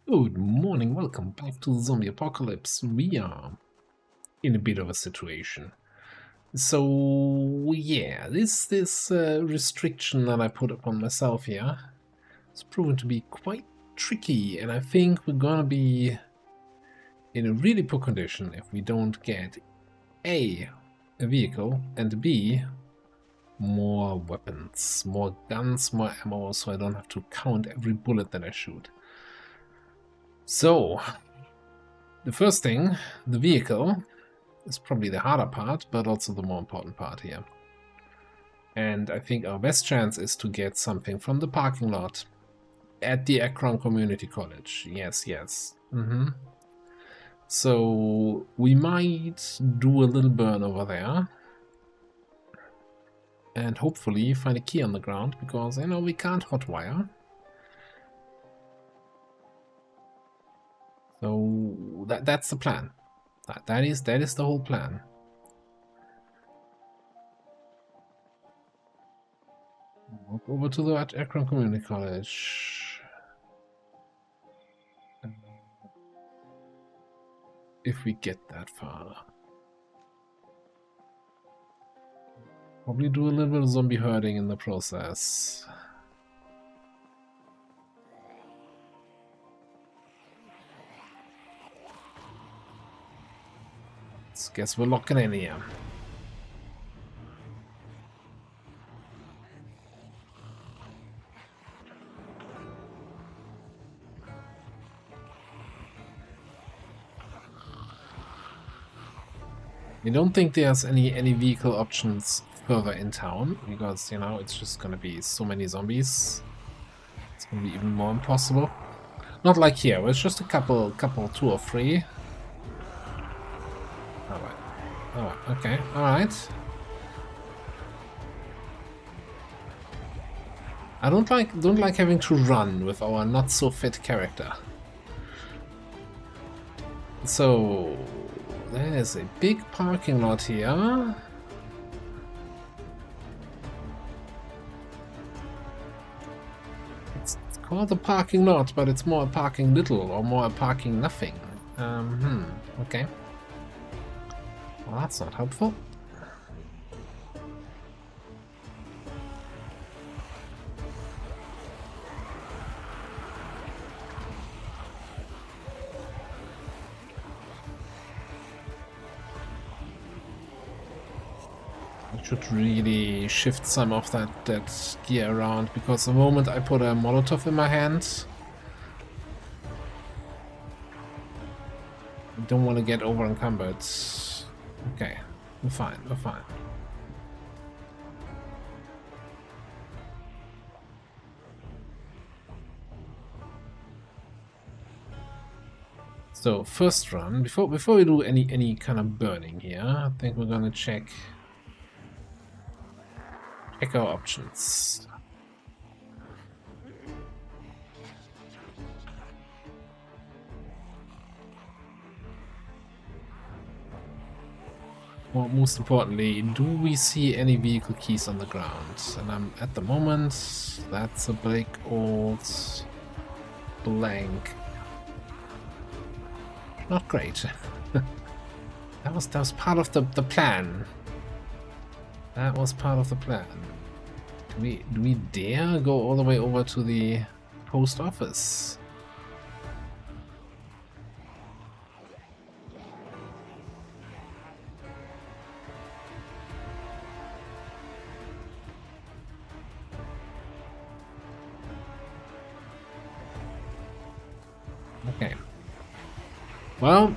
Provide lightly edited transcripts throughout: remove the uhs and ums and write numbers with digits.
Good morning, welcome back to the Zombie Apocalypse. We are in a bit of a situation. So yeah, this restriction that I put upon myself here has proven to be quite tricky, and I think we're gonna be in a really poor condition if we don't get A, a vehicle, and B, more weapons, more guns, more ammo, so I don't have to count every bullet that I shoot. So, the first thing, the vehicle, is probably the harder part, but also the more important part here. And I think our best chance is to get something from the parking lot at the Akron Community College. Yes. So we might do a little burn over there. And hopefully find a key on the ground, because, you know, we can't hotwire. So that's the plan. That is the whole plan. Walk over to the Akron Community College. If we get that far. Probably do a little bit of zombie herding in the process. Guess we're locking in here. I don't think there's any vehicle options further in town, because, you know, it's just gonna be so many zombies. It's gonna be even more impossible. Not like here, where it's just a couple, 2 or 3. Alright, okay, alright. I don't like having to run with our not so fit character. So there's a big parking lot here. It's called a parking lot, but it's more a parking little or more a parking nothing. Okay. Well, that's not helpful. I should really shift some of that gear around, because the moment I put a Molotov in my hand, I don't want to get over encumbered. Okay, we're fine. So first run, before we do any kind of burning here, I think we're gonna check our options. Well, most importantly, do we see any vehicle keys on the ground? And at the moment, that's a big old blank. Not great. that was part of the plan. That was part of the plan. Do we dare go all the way over to the post office? Okay. Well,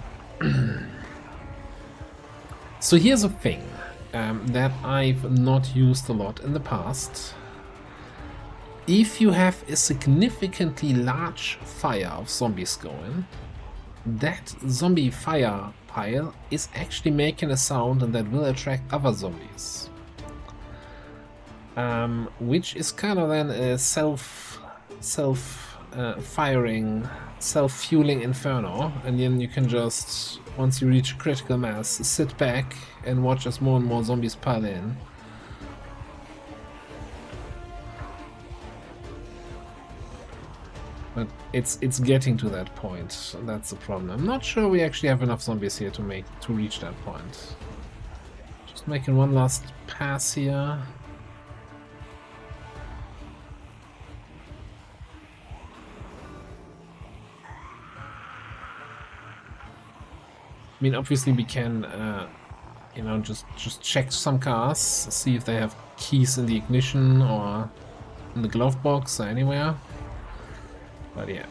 so here's a thing that I've not used a lot in the past. If you have a significantly large fire of zombies going, that zombie fire pile is actually making a sound, and that will attract other zombies. Which is kind of then a self-firing, self-fueling inferno, and then you can just, once you reach critical mass, sit back and watch as more and more zombies pile in. But it's getting to that point. That's the problem. I'm not sure we actually have enough zombies here to reach that point. Just making one last pass here. I mean, obviously we can, you know, just check some cars, see if they have keys in the ignition or in the glove box or anywhere. But yeah.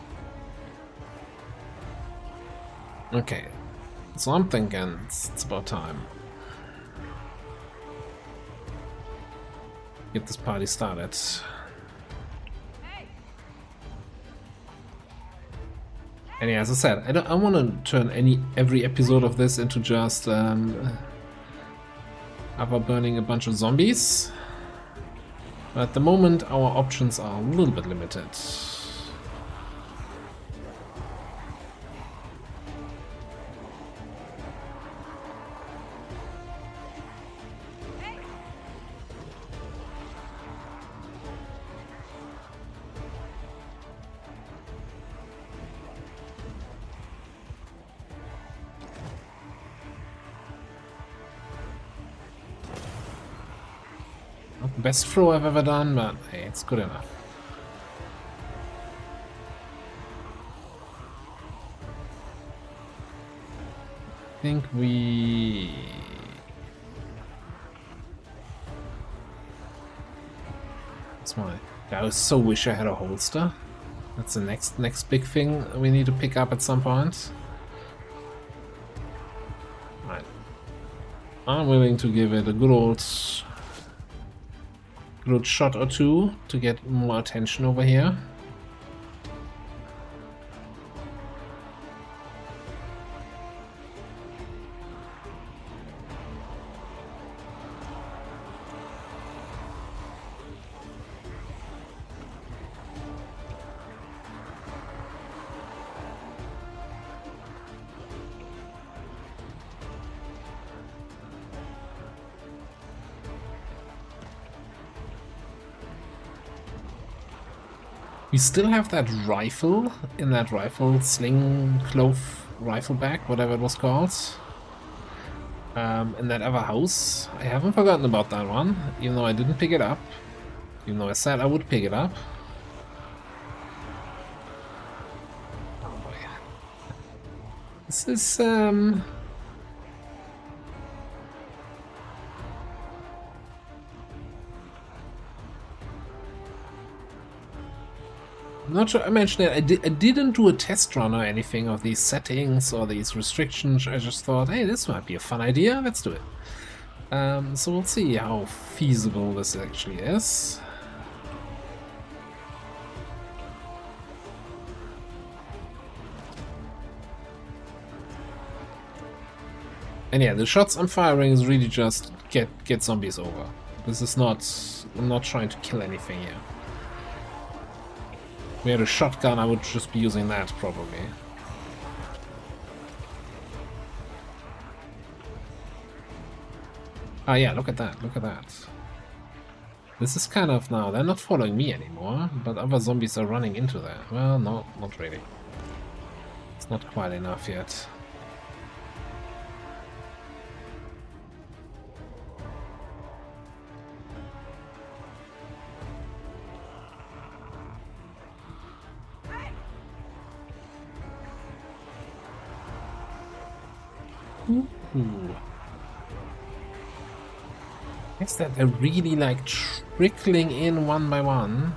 Okay. So I'm thinking it's about time. Get this party started. And yeah, as I said, I want to turn every episode of this into just Ava burning a bunch of zombies. But at the moment, our options are a little bit limited. Not the best throw I've ever done, but hey, it's good enough. I think we... That's my... I so wish I had a holster. That's the next big thing we need to pick up at some point. Right. I'm willing to give it a good old shot or two to get more attention over here. We still have that rifle in that sling clove rifle bag, whatever it was called. In that other house. I haven't forgotten about that one, even though I didn't pick it up. Even though I said I would pick it up. Oh boy. This is I'm not sure I mentioned it. I didn't do a test run or anything of these settings or these restrictions. I just thought, hey, this might be a fun idea. Let's do it. So we'll see how feasible this actually is. And yeah, the shots I'm firing is really just get zombies over. This is not... I'm not trying to kill anything here. If we had a shotgun, I would just be using that, probably. Ah yeah, look at that, look at that. This is kind of now, they're not following me anymore, but other zombies are running into there. Well, no, not really. It's not quite enough yet. Ooh. Guess that they're really like trickling in one by one.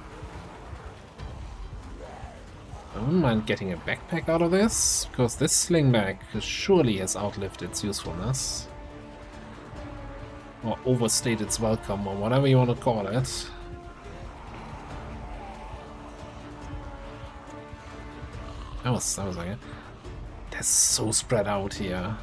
I wouldn't mind getting a backpack out of this, because this sling bag surely has outlived its usefulness. Or overstayed its welcome, or whatever you want to call it. That was like it. They're so spread out here.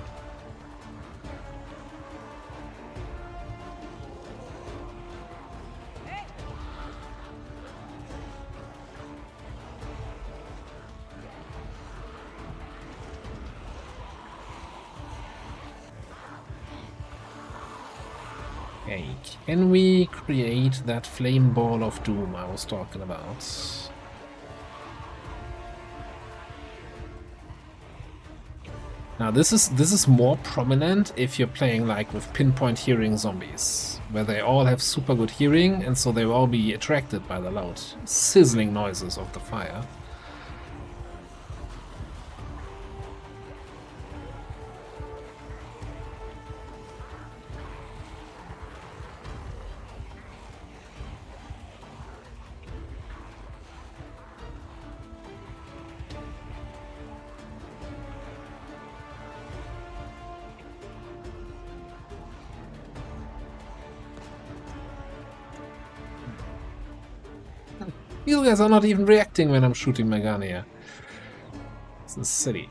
Okay, can we create that flame ball of doom I was talking about? Now this is more prominent if you're playing like with pinpoint hearing zombies, where they all have super good hearing and so they will all be attracted by the loud sizzling noises of the fire. You guys are not even reacting when I'm shooting my gun here. This is silly.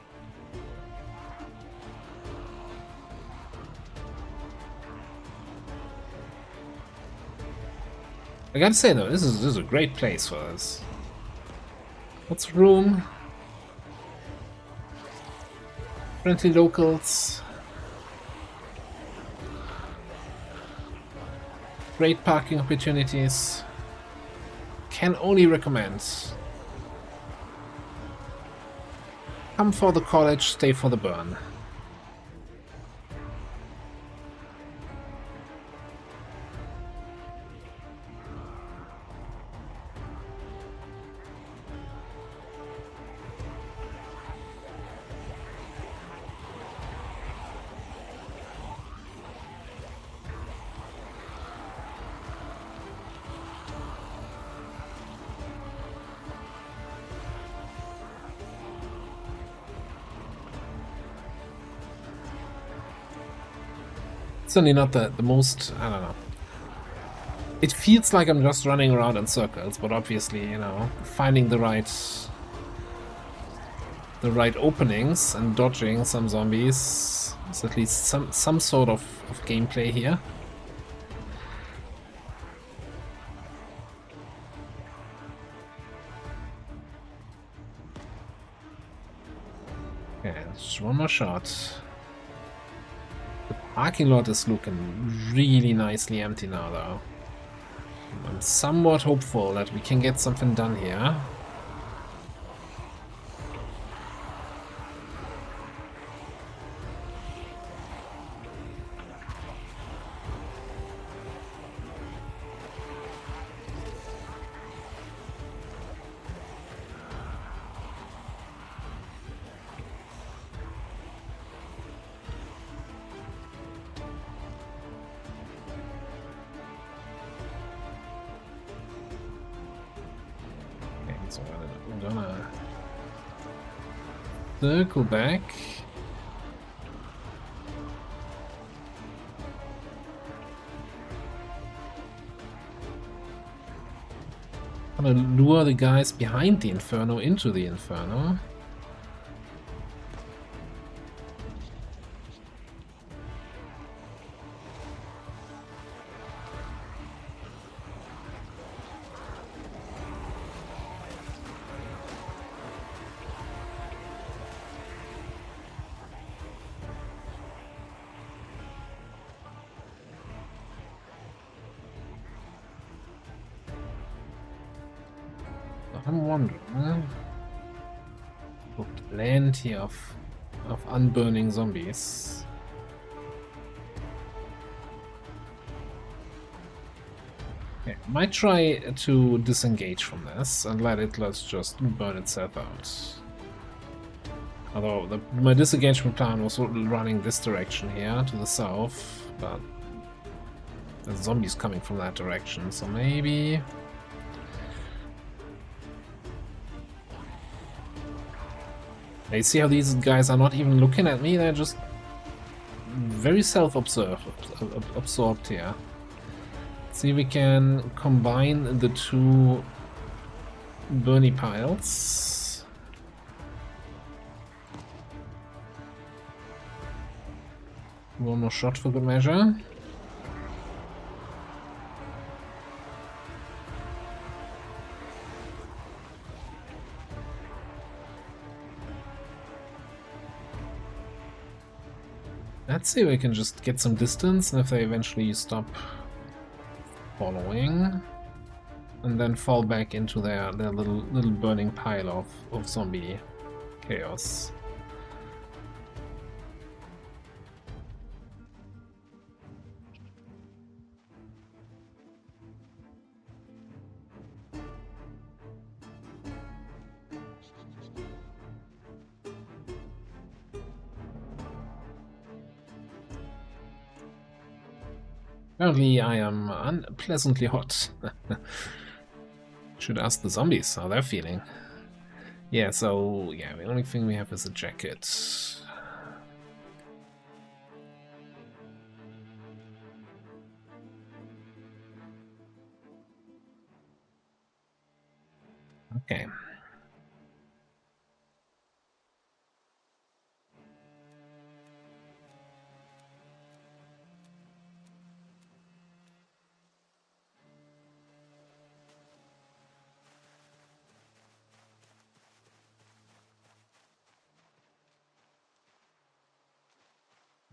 I gotta say though, this is a great place for this. Lots of room. Friendly locals. Great parking opportunities. Can only recommend. Come for the college, stay for the burn. Certainly not the most, I don't know. It feels like I'm just running around in circles, but obviously, you know, finding the right openings and dodging some zombies is at least some sort of gameplay here. Okay, just one more shot. Parking lot is looking really nicely empty now, though. I'm somewhat hopeful that we can get something done here. So I'm gonna circle back. I'm gonna lure the guys behind the inferno into the inferno. I'm wondering what plenty of unburning zombies. Okay, might try to disengage from this and let it just burn itself out. Although my disengagement plan was running this direction here to the south, but there's zombies coming from that direction, so maybe. You see how these guys are not even looking at me, they're just very absorbed here. See if we can combine the two Bernie piles. One more shot for good measure. Let's see if we can just get some distance, and if they eventually stop following, and then fall back into their little burning pile of zombie chaos. Apparently I am unpleasantly hot. Should ask the zombies how they're feeling. Yeah, so, yeah, the only thing we have is a jacket. Okay.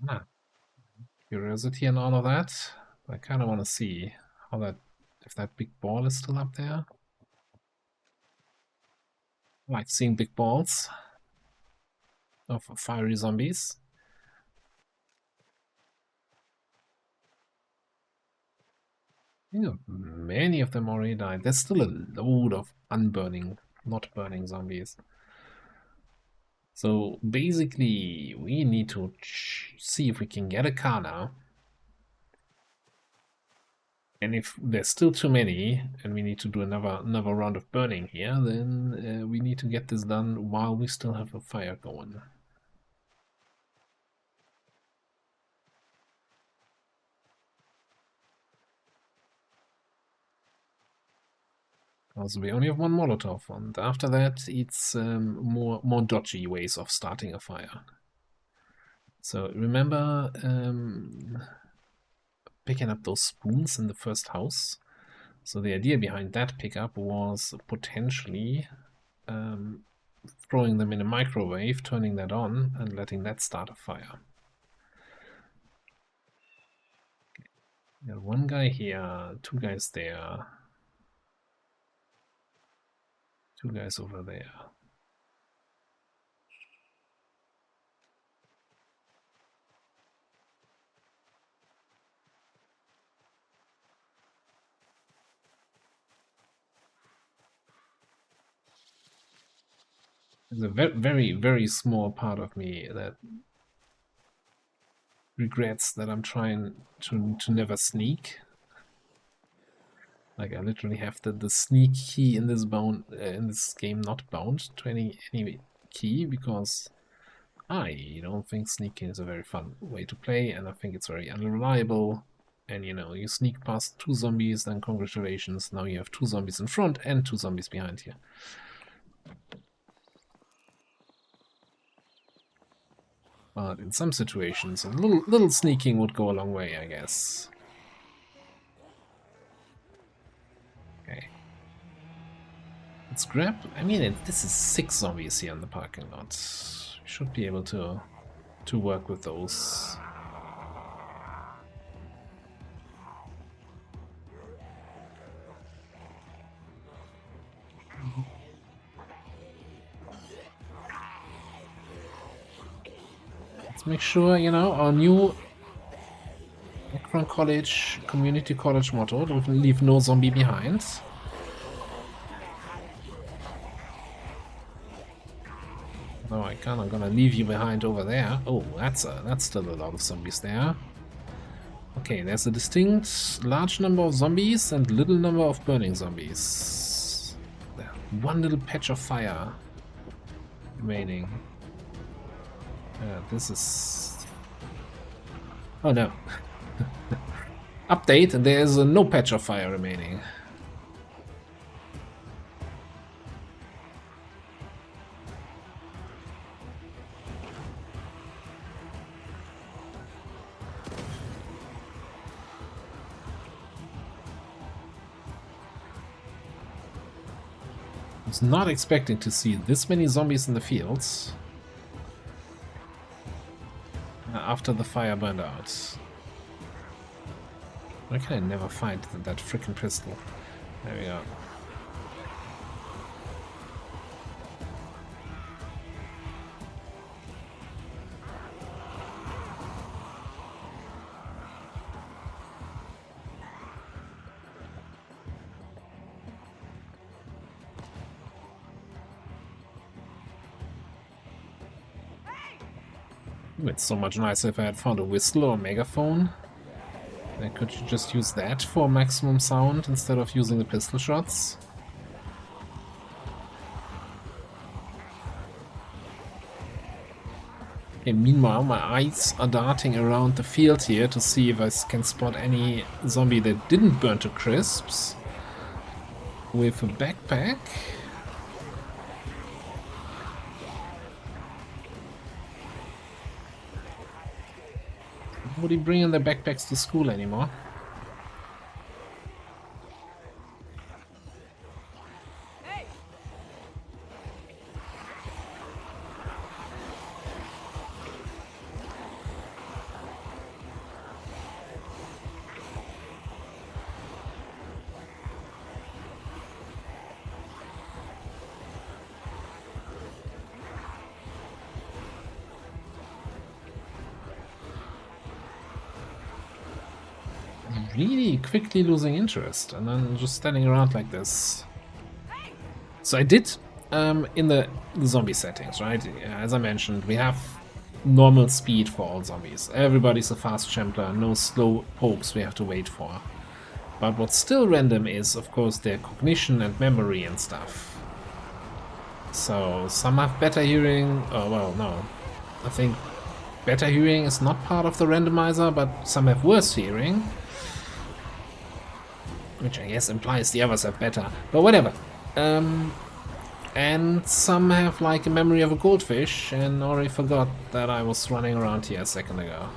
Ah, curiosity and all of that. I kind of want to see how that, if that big ball is still up there. I like seeing big balls of fiery zombies. Yeah, many of them already died. There's still a load of unburning, not burning zombies. So basically, we need to see if we can get a car now. And if there's still too many, and we need to do another round of burning here, then we need to get this done while we still have a fire going. Also, we only have one Molotov, and after that, it's more dodgy ways of starting a fire. So remember picking up those spoons in the first house? So the idea behind that pickup was potentially throwing them in a microwave, turning that on, and letting that start a fire. Got one guy here, two guys there, two guys over there. There's a very, very small part of me that regrets that I'm trying to never sneak. Like I literally have the sneak key in this game not bound to any key because I don't think sneaking is a very fun way to play, and I think it's very unreliable. And you sneak past two zombies, then congratulations, now you have two zombies in front and two zombies behind you. But in some situations, a little sneaking would go a long way, I guess. Okay. Let's grab... I mean, this is 6 zombies here in the parking lot. We should be able to work with those. Let's make sure, our new Akron College, Community College motto, leave no zombie behind. No, I can't. I'm gonna leave you behind over there. Oh, that's still a lot of zombies there. Okay, there's a distinct large number of zombies and little number of burning zombies. One little patch of fire remaining. This is... Oh no. Update, there's no patch of fire remaining. I was not expecting to see this many zombies in the fields after the fire burned out. Why can I never find that frickin' pistol? There we go. It's so much nicer if I had found a whistle or a megaphone. Could you just use that for maximum sound instead of using the pistol shots? Okay, meanwhile, my eyes are darting around the field here to see if I can spot any zombie that didn't burn to crisps with a backpack. Nobody bringing their backpacks to school anymore. Really quickly losing interest and then just standing around like this. So I did in the zombie settings, right? As I mentioned, we have normal speed for all zombies. Everybody's a fast champer, no slow pokes we have to wait for. But what's still random is, of course, their cognition and memory and stuff. So some have better hearing. Oh, well, no. I think better hearing is not part of the randomizer, but some have worse hearing. Which I guess implies the others have better. But whatever. And some have like a memory of a goldfish and already forgot that I was running around here a second ago.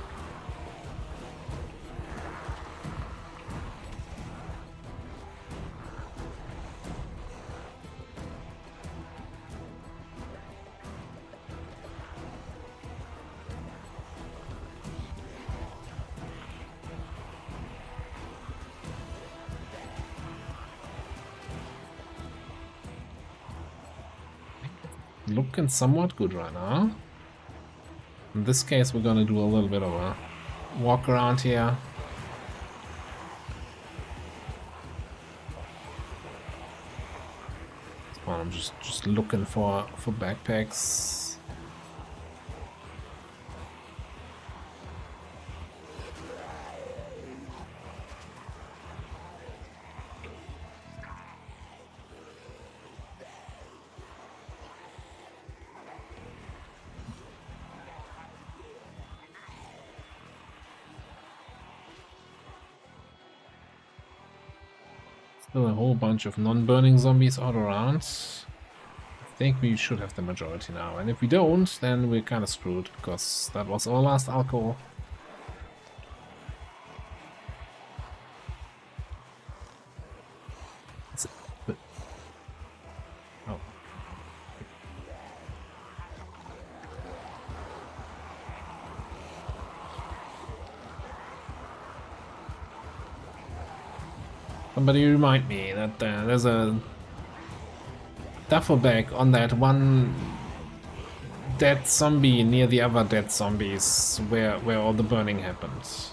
Looking somewhat good right now. In this case, we're gonna do a little bit of a walk around here. Well, I'm just looking for backpacks. Still a whole bunch of non-burning zombies all around. I think we should have the majority now, and if we don't, then we're kind of screwed, because that was our last alcohol. Oh. Somebody remind me that there's a duffel bag on that one dead zombie near the other dead zombies where all the burning happens.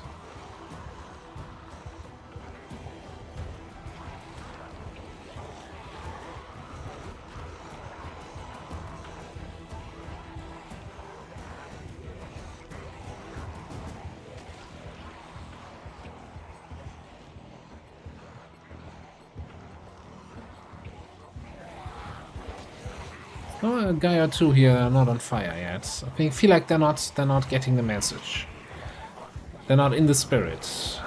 Oh, a guy or two here are not on fire yet. I feel like they're not getting the message. They're not in the spirit.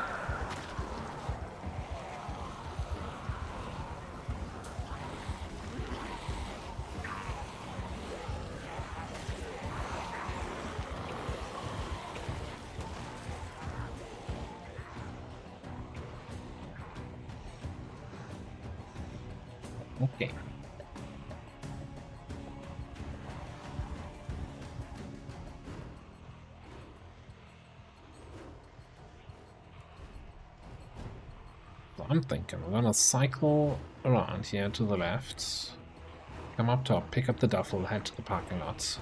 Okay. I'm thinking we're gonna cycle around here to the left, come up top, pick up the duffel, head to the parking lot.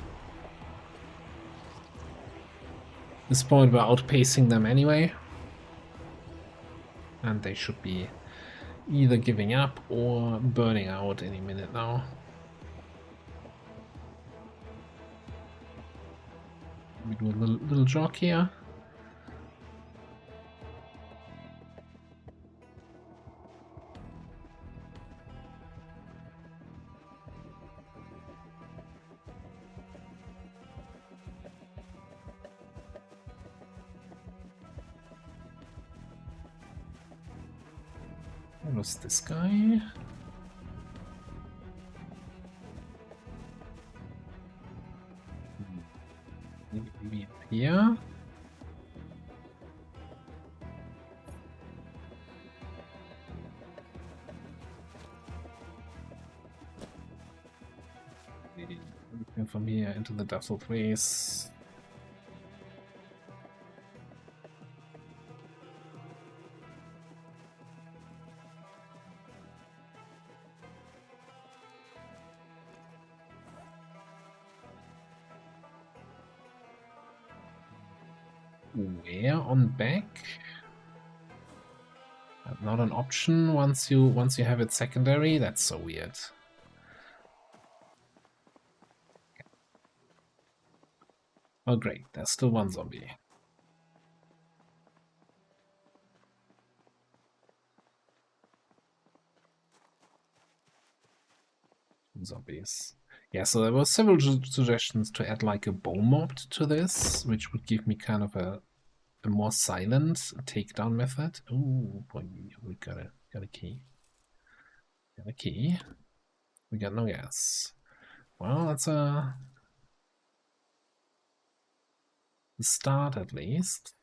At this point we're outpacing them anyway, and they should be either giving up or burning out any minute now. We do a little jog here. Where was this guy? Maybe up here. Looking from here into the duffel place. Where on back? Not an option once you have it secondary. That's so weird. Oh great, there's still one zombie. Zombies. Yeah, so there were several suggestions to add like a bow mob to this, which would give me kind of a more silent takedown method. Oh boy, we got a key. Got a key. We got no gas. Well, that's a start at least.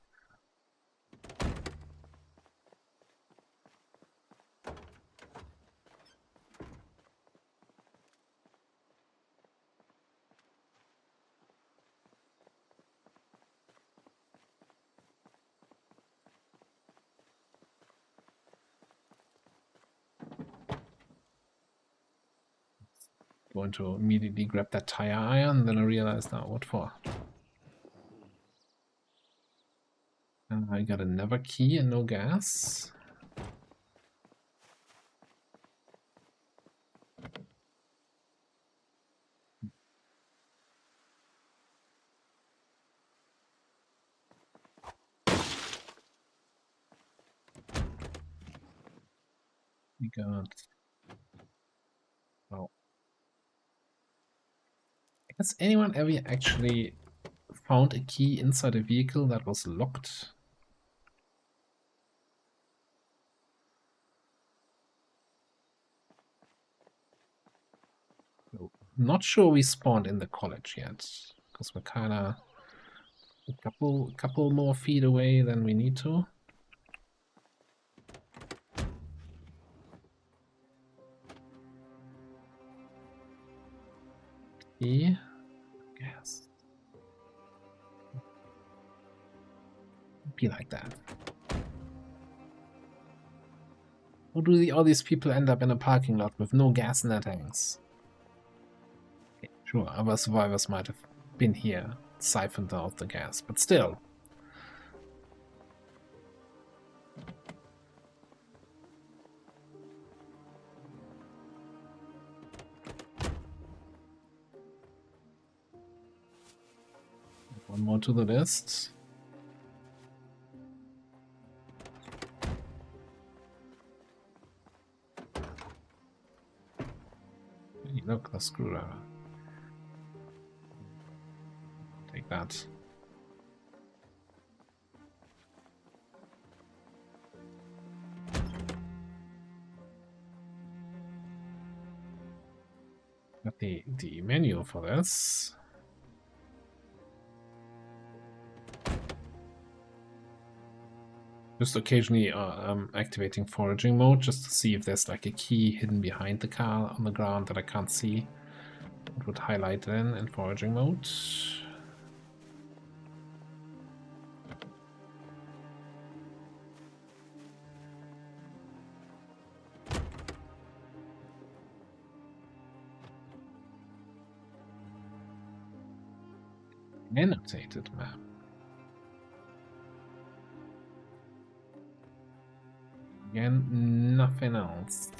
Going to immediately grab that tire iron, then I realized now what for. And I got another key and no gas. We got... Oh. Has anyone ever actually found a key inside a vehicle that was locked? No. Not sure we spawned in the college yet, because we're kind of a couple more feet away than we need to. Key. Yes. Be like that. How do all these people end up in a parking lot with no gas in their tanks? Okay, sure, other survivors might have been here, siphoned out the gas, but still. One more to the list. Hey, look, the screwdriver. Take that. Got the menu for this. Just occasionally activating foraging mode just to see if there's like a key hidden behind the car on the ground that I can't see. It would highlight it in foraging mode. Annotated map. Again, nothing else.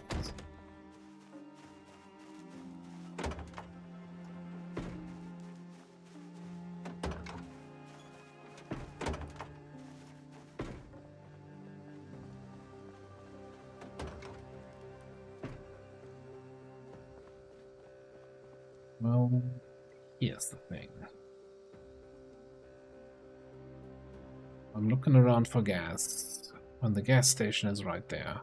Well, here's the thing. I'm looking around for gas when the gas station is right there.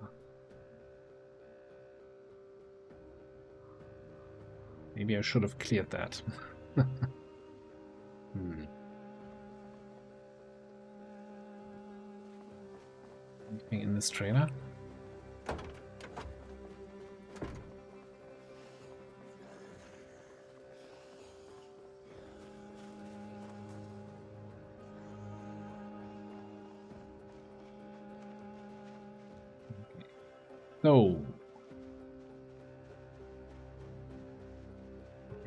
Maybe I should have cleared that. Anything in this trailer? So,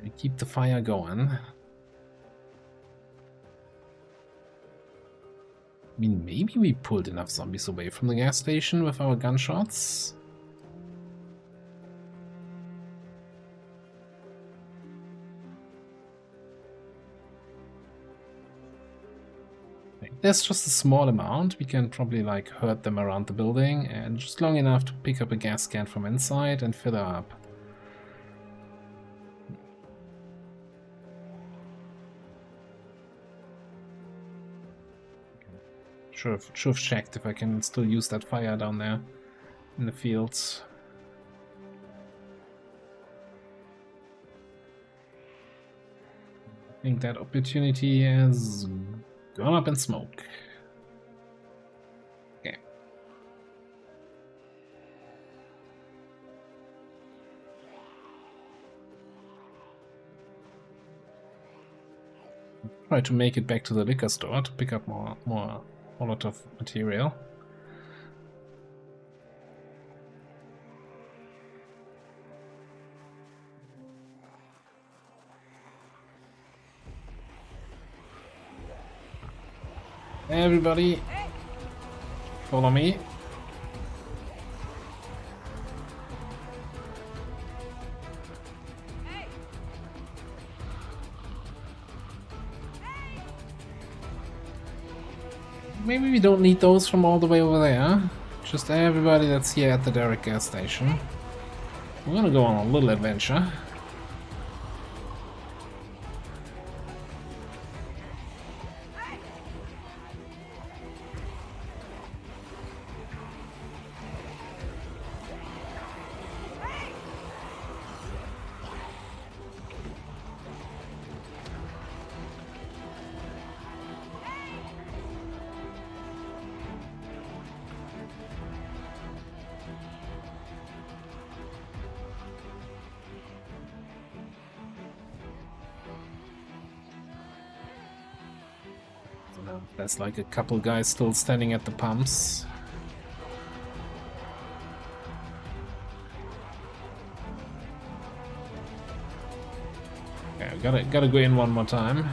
we keep the fire going. I mean, maybe we pulled enough zombies away from the gas station with our gunshots. There's just a small amount. We can probably like herd them around the building and just long enough to pick up a gas can from inside and fill her up. Should have checked if I can still use that fire down there in the fields. I think that opportunity has gone up in smoke. Okay. Try to make it back to the liquor store to pick up more Molotov material. Everybody, follow me. Maybe we don't need those from all the way over there. Just everybody that's here at the DerAva gas station. We're gonna go on a little adventure. There's like a couple guys still standing at the pumps. Okay, gotta go in one more time.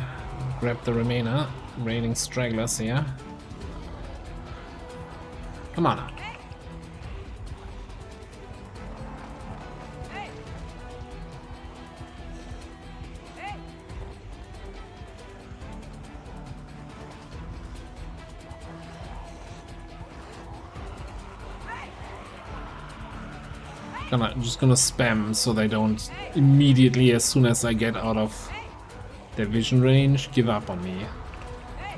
Grab the remaining stragglers here. Come on. I'm just gonna spam so they don't immediately, as soon as I get out of their vision range, give up on me.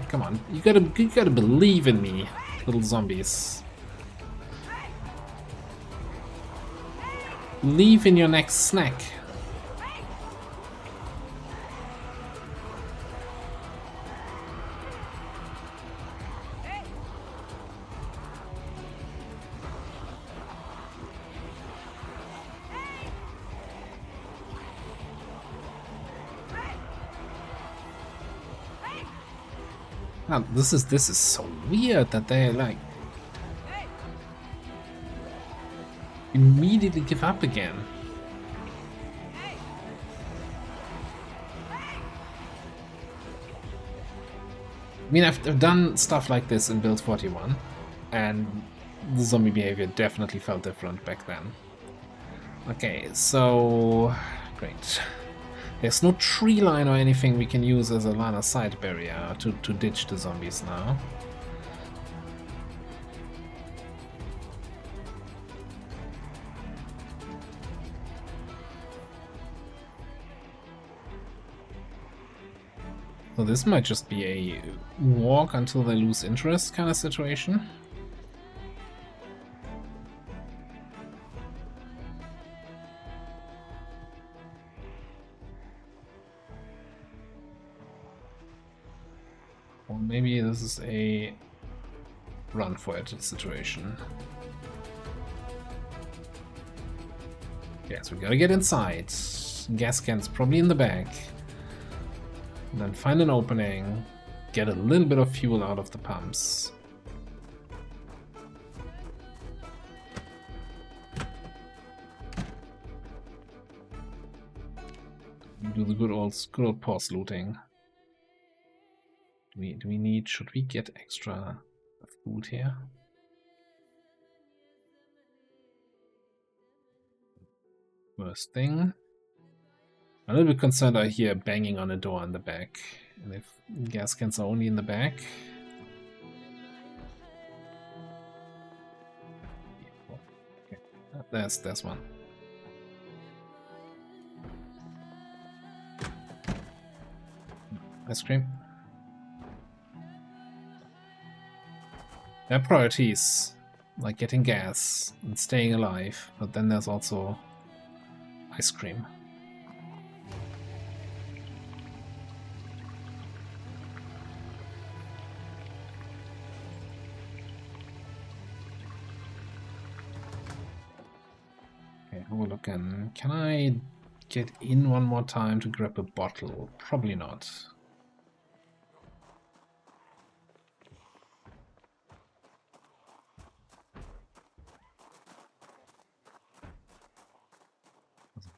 Come on, you gotta believe in me, little zombies. Believe in your next snack. Now, this is so weird that they like immediately give up again. I mean, I've done stuff like this in Build 41, and the zombie behavior definitely felt different back then. Okay, so great. There's no tree line or anything we can use as a line of sight barrier to ditch the zombies now. So this might just be a walk until they lose interest kind of situation. Or maybe this is a run for it situation. Yes, we gotta get inside. Gas cans probably in the back. And then find an opening. Get a little bit of fuel out of the pumps. Do the good old pause looting. Do we need? Should we get extra food here? First thing. I'm a little bit concerned I hear banging on a door in the back. And if gas cans are only in the back. Okay. There's one. Ice cream. There are priorities, like getting gas and staying alive, but then there's also ice cream. Okay, we're looking. Can I get in one more time to grab a bottle? Probably not.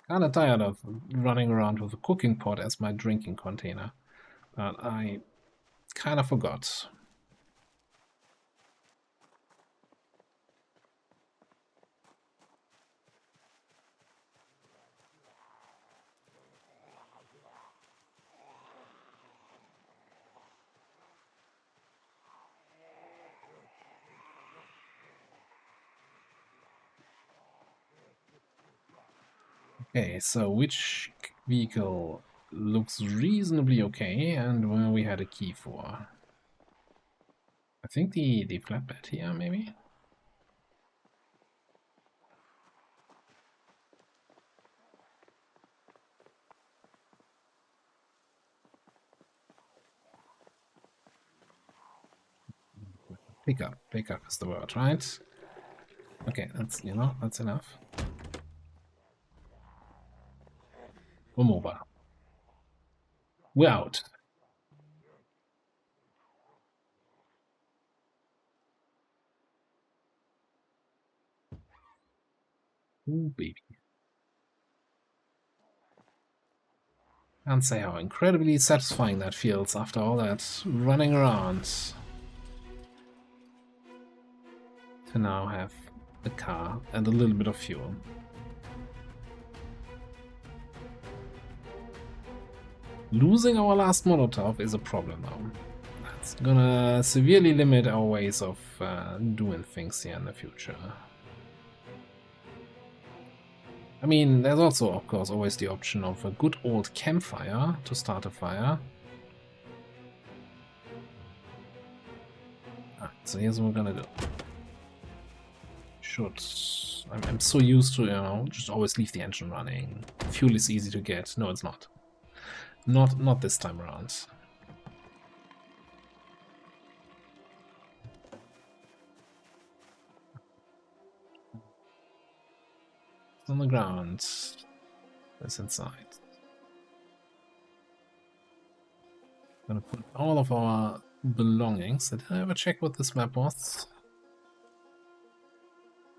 Kinda tired of running around with a cooking pot as my drinking container, but I kinda forgot. Okay, so which vehicle looks reasonably okay and where we had a key for? I think the flatbed here, maybe? Pickup is the word, right? Okay, that's, that's enough. We're mobile. We're out. Ooh, baby. Can't say how incredibly satisfying that feels after all that running around. To now have a car and a little bit of fuel. Losing our last Molotov is a problem though. That's gonna severely limit our ways of doing things here in the future. I mean, there's also, of course, always the option of a good old campfire to start a fire. So here's what we're gonna do. I'm so used to, just always leave the engine running. Fuel is easy to get. No, it's not. Not this time around. It's on the ground. It's inside. Gonna put all of our belongings. Did I ever check what this map was?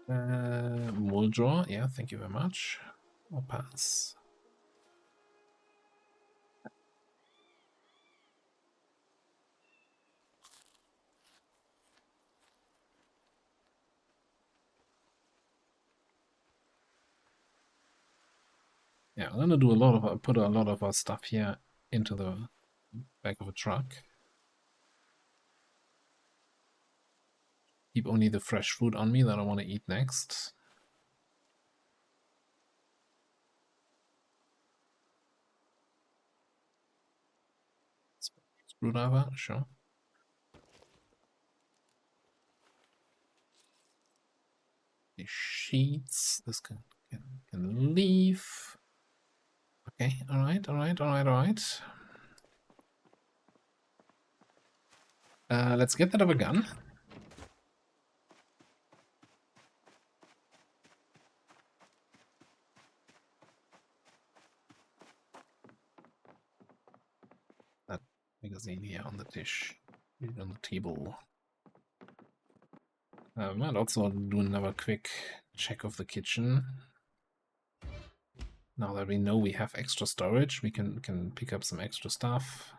Wool drawer. Yeah, thank you very much. I'll pass. Yeah, I'm gonna do put a lot of our stuff here into the back of a truck. Keep only the fresh food on me that I want to eat next. Screwdriver, sure. The sheets, this can leave. Okay, alright. Let's get that other gun. That magazine here on the dish, on the table. Might also do another quick check of the kitchen. Now that we know we have extra storage, we can pick up some extra stuff.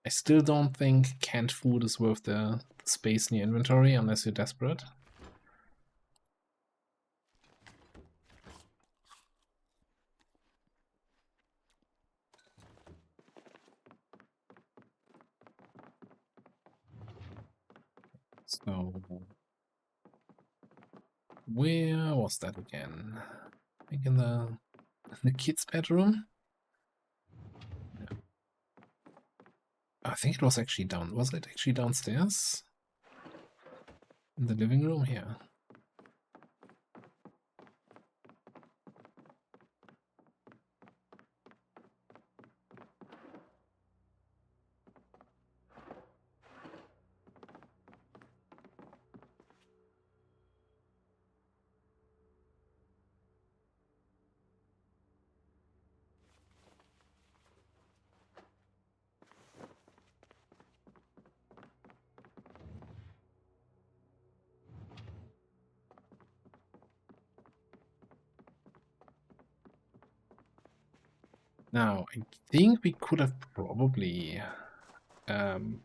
I still don't think canned food is worth the space in your inventory unless you're desperate. So, where was that again? I think in the kids' bedroom? Yeah. I think it was actually down. Was it actually downstairs? In the living room here. Now, I think we could have probably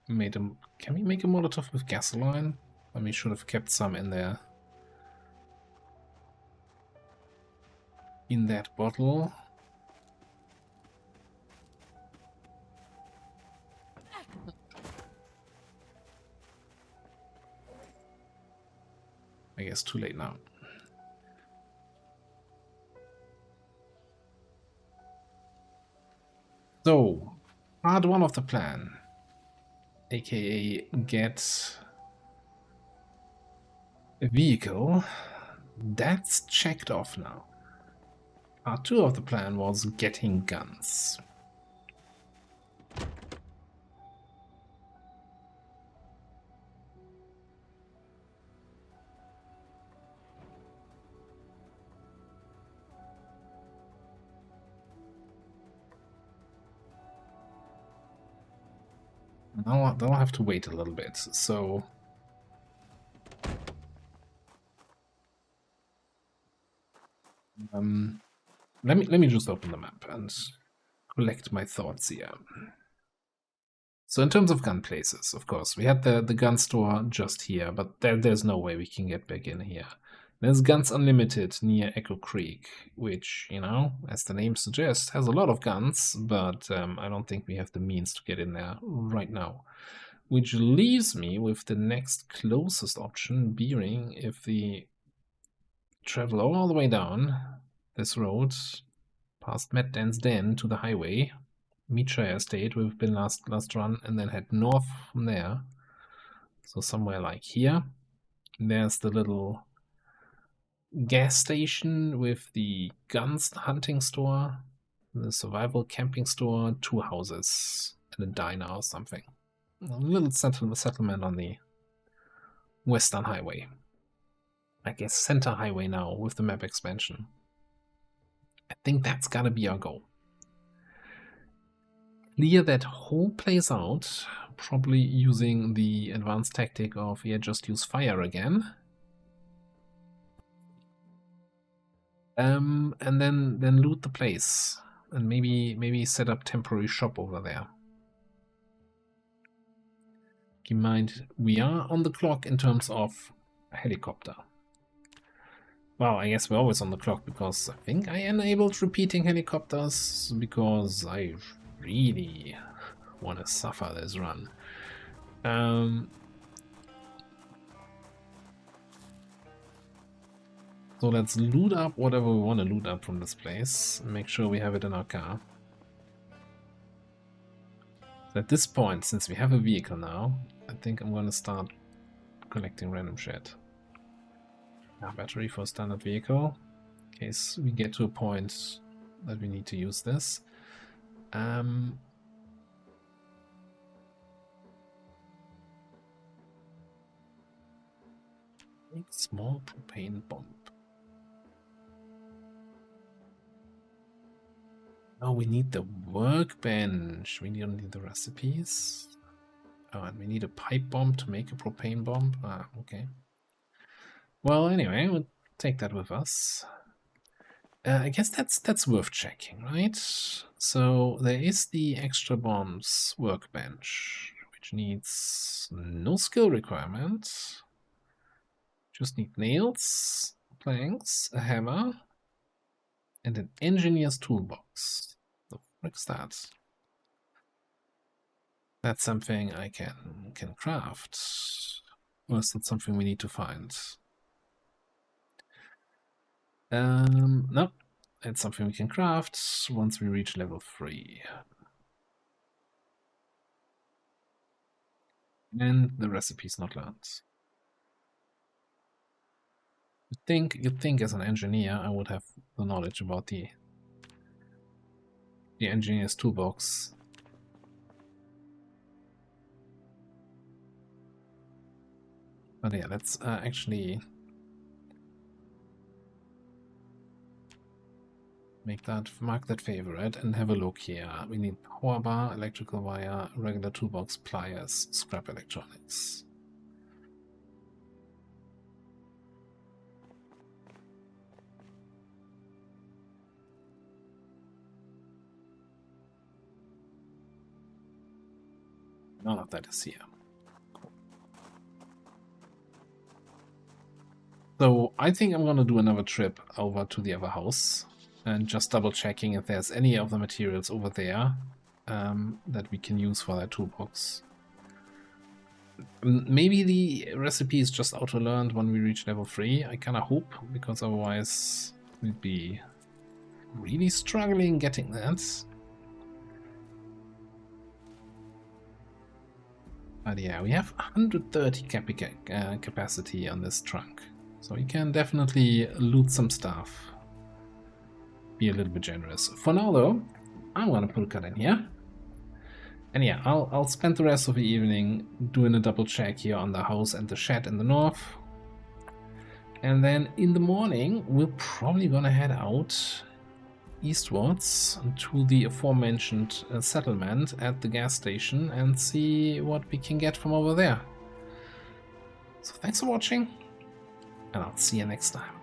made a... Can we make a Molotov with gasoline? And we should have kept some in there. In that bottle. I guess too late now. So, part one of the plan, aka get a vehicle, that's checked off now. Part two of the plan was getting guns. Now they'll have to wait a little bit, so... let me just open the map and collect my thoughts here. So in terms of gun places, of course, we had the gun store just here, but there's no way we can get back in here. There's Guns Unlimited near Echo Creek, which, you know, as the name suggests, has a lot of guns, but I don't think we have the means to get in there right now. Which leaves me with the next closest option being if we travel all the way down this road, past Matt Dan's Den to the highway, Meadshire Estate, we've been last run, and then head north from there. So somewhere like here. There's the little gas station with the guns hunting store, the survival camping store, 2 houses, and a diner or something. A little settlement on the Western Highway. I guess Center Highway now with the map expansion. I think that's gotta be our goal. Clear that whole place out, probably using the advanced tactic of, yeah, just use fire again. And then loot the place, and maybe set up temporary shop over there. Keep in mind, we are on the clock in terms of helicopter. Well, I guess we're always on the clock because I think I enabled repeating helicopters because I really want to suffer this run. So let's loot up whatever we want to loot up from this place and make sure we have it in our car. So at this point, since we have a vehicle now, I think I'm going to start collecting random shit. Now, battery for standard vehicle, in case we get to a point that we need to use this. Make small propane bomb. Oh, we need the workbench. We don't need the recipes. Oh, and we need a pipe bomb to make a propane bomb. Ah, okay. Well, anyway, we'll take that with us. I guess that's worth checking, right? So there is the extra bombs workbench, which needs no skill requirement. Just need nails, planks, a hammer, and an engineer's toolbox. The frick's that? That's something I can craft. Or is that something we need to find? Nope. It's something we can craft once we reach level 3. And the recipe's not learned. You'd think as an engineer I would have the knowledge about the engineer's toolbox. But yeah, let's actually mark that favorite and have a look here. We need power bar, electrical wire, regular toolbox, pliers, scrap electronics. None of that is here. Cool. So I think I'm gonna do another trip over to the other house and just double checking if there's any of the materials over there that we can use for that toolbox. Maybe the recipe is just auto-learned when we reach level 3. I kinda hope, because otherwise we'd be really struggling getting that. But yeah, we have 130 capacity on this trunk. So we can definitely loot some stuff. Be a little bit generous. For now though, I'm gonna put a cut in here. And yeah, I'll spend the rest of the evening doing a double check here on the house and the shed in the north. And then in the morning, we're probably gonna head out eastwards to the aforementioned settlement at the gas station and see what we can get from over there. So thanks for watching, and I'll see you next time.